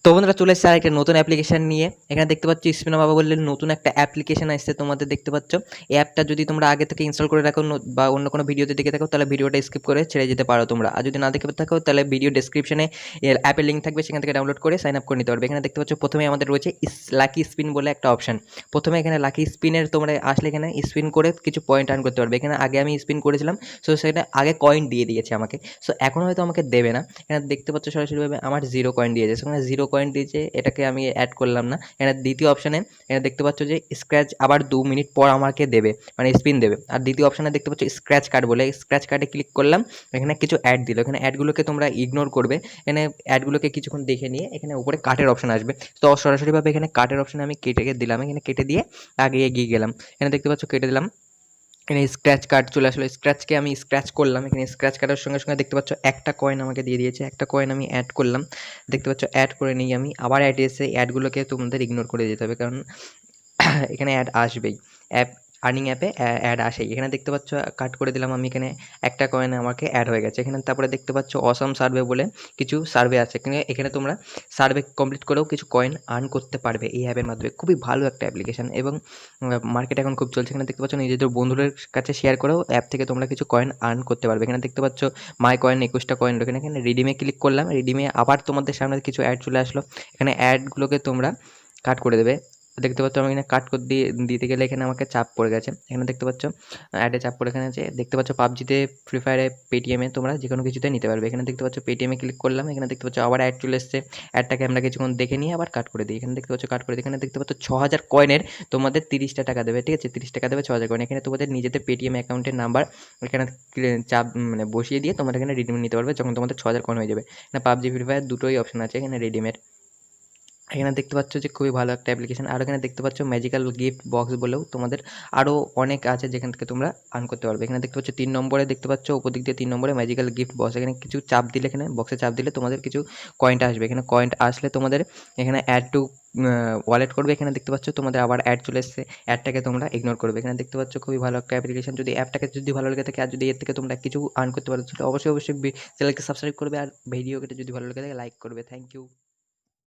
তো বন্ধুরা চলে এসেছে আরেকটা নতুন অ্যাপ্লিকেশন নিয়ে। এখানে দেখতে পাচ্ছ স্পিনা বাবা বললেন নতুন একটা অ্যাপ্লিকেশন আসছে তোমাদের, দেখতে পাচ্ছ। এই অ্যাপটা যদি তোমরা আগে থেকে ইনস্টল করে রাখো বা অন্য কোনো ভিডিওতে দেখে থাকো তাহলে ভিডিওটা স্কিপ করে ছেড়ে যেতে পারো তোমরা। আর যদি না দেখে থাকো তাহলে ভিডিও ডেসক্রিপশনে অ্যাপের লিঙ্ক থাকবে, সেখান থেকে ডাউনলোড করে সাইন আপ করে নিতে পারবে। এখানে দেখতে পাচ্ছ প্রথমে আমাদের রয়েছে লাকি স্পিন বলে একটা অপশন। প্রথমে এখানে লাকি স্পিনের তোমরা আসলে এখানে স্পিন করে কিছু পয়েন্ট আর্ন করতে পারবে। এখানে আগে আমি স্পিন করেছিলাম, সো সেটা আগে কয়েন দিয়ে দিয়েছে আমাকে, সো এখন হয়তো আমাকে দেবে না। এখানে দেখতে পাচ্ছ সরাসরিভাবে আমার 0 কয়েন দিয়েছে, সেখানে 0 কয়েন দিয়েছে, এটাকে আমি অ্যাড করলাম না। এখানে দ্বিতীয় অপশানে এখানে দেখতে পাচ্ছ যে স্ক্র্যাচ আবার 2 মিনিট পর আমাকে দেবে, মানে স্পিন দেবে। আর দ্বিতীয় অপশানে দেখতে পাচ্ছ স্ক্র্যাচ কার্ড বলে, স্ক্র্যাচ কার্ডে ক্লিক করলাম, এখানে কিছু অ্যাড দিল। এখানে অ্যাডগুলোকে তোমরা ইগনোর করবে। এখানে অ্যাডগুলোকে কিছুক্ষণ দেখে নিয়ে এখানে উপরে কাটের অপশান আসবে, তো সরাসরিভাবে এখানে কাটের অপশানে আমি কেটে দিলাম। এখানে কেটে দিয়ে আগে এগিয়ে গেলাম। এখানে দেখতে পাচ্ছ কেটে দিলাম, এখানে স্ক্র্যাচ কার্ড চলে আসলো, স্ক্র্যাচকে আমি স্ক্র্যাচ করলাম। এখানে স্ক্র্যাচ কার্ডের সঙ্গে সঙ্গে দেখতে পাচ্ছ একটা কয়েন আমাকে দিয়ে দিয়েছে, একটা কয়েন আমি অ্যাড করলাম। দেখতে পাচ্ছ অ্যাড করে নিই আমি, আবার অ্যাড এসে অ্যাডগুলোকে তোমাদের ইগনোর করে যেতে হবে, কারণ এখানে অ্যাড আসবেই। অ্যাপ আর্নিং অ্যাপে অ্যাড আসেই। এখানে দেখতে পাচ্ছ কাট করে দিলাম আমি, এখানে একটা কয়েন আমাকে অ্যাড হয়ে গেছে। এখানে তারপরে দেখতে পাচ্ছ অসাম সার্ভে বলে কিছু সার্ভে আছে, এখানে তোমরা সার্ভে কমপ্লিট করেও কিছু কয়েন আর্ন করতে পারবে এই অ্যাপের মাধ্যমে। খুবই ভালো একটা অ্যাপ্লিকেশন এবং মার্কেট এখন খুব চলছে। এখানে দেখতে পাচ্ছ নিজেদের বন্ধুদের কাছে শেয়ার করেও অ্যাপ থেকে তোমরা কিছু কয়েন আর্ন করতে পারবে। এখানে দেখতে পাচ্ছ মাই কয়েন 21টা কয়েন। এখানে রিডিমে ক্লিক করলাম, রিডিমে আবার তোমাদের সামনে কিছু অ্যাড চলে আসলো। এখানে অ্যাডগুলোকে তোমরা কাট করে দেবে। দেখতে পাচ্ছ আমি এখানে কাট করে দিতে গেলে এখানে আমাকে চাপ পড়ে গেছে। এখানে দেখতে পাচ্ছ অ্যাডে চাপ পড়ে, এখানে আছে দেখতে পাচ্ছ পাবজিতে, ফ্রি ফায়ারে, পেটিএমে তোমরা যে কোনো কিছুতে নিতে পারবে। এখানে দেখতে পাচ্ছ পেটিএমে ক্লিক করলাম, এখানে দেখতে পাচ্ছ আবার অ্যাড চলে এসছে। অ্যাডটাকে আমরা কিছুক্ষণ দেখে নিয়ে আবার কাট করে দিই। এখানে দেখতে পাচ্ছ কাট করে দিই। এখানে দেখতে পাচ্ছ 6000 কয়েনের তোমাদের 30টা টাকা দেবে, ঠিক আছে? 30 টাকা দেবে 6000 কয়েন। এখানে তোমাদের নিজেদের পেটিএম অ্যাকাউন্টের নাম্বার এখানে চাপ মানে বসিয়ে দিয়ে তোমরা এখানে রিডিম নিতে পারবে যখন তোমাদের 6000 কয়েন হয়ে যাবে। এখানে পাবজি, ফ্রি ফায়ার দুটোই অপশন আছে এখানে রিডিমের। এখানে দেখতে পাচ্ছ যে খুবই ভালো একটা অ্যাপ্লিকেশন। আর এখানে দেখতে পাচ্ছ ম্যাজিক্যাল গিফট বক্স বলেও তোমাদের আরও অনেক আছে যেখান থেকে তোমরা আর্ন করতে পারবে। এখানে দেখতে পাচ্ছ 3 নম্বরে, দেখতে পাচ্ছ উপর দিক দিয়ে 3 নম্বরে ম্যাজিক্যাল গিফট বক্স। এখানে কিছু চাপ দিলে, এখানে বক্সে চাপ দিলে তোমাদের কিছু কয়েনটা আসবে। এখানে কয়েন্ট আসলে তোমাদের এখানে অ্যাড টু ওয়ালেট করবে। এখানে দেখতে পাচ্ছ তোমাদের আবার অ্যাড চলে এসছে, অ্যাডটাকে তোমরা ইগনোর করবে। এখানে দেখতে পাচ্ছ খুবই ভালো একটা অ্যাপ্লিকেশন। যদি অ্যাপটাকে যদি ভালো লেগে থাকে আর যদি এর থেকে তোমরা কিছু আর্ন করতে পারো তাহলে অবশ্যই চ্যানেলকে সাবস্ক্রাইব করবে আর ভিডিওকে যদি ভালো লেগে থাকে লাইক করবে। Thank you.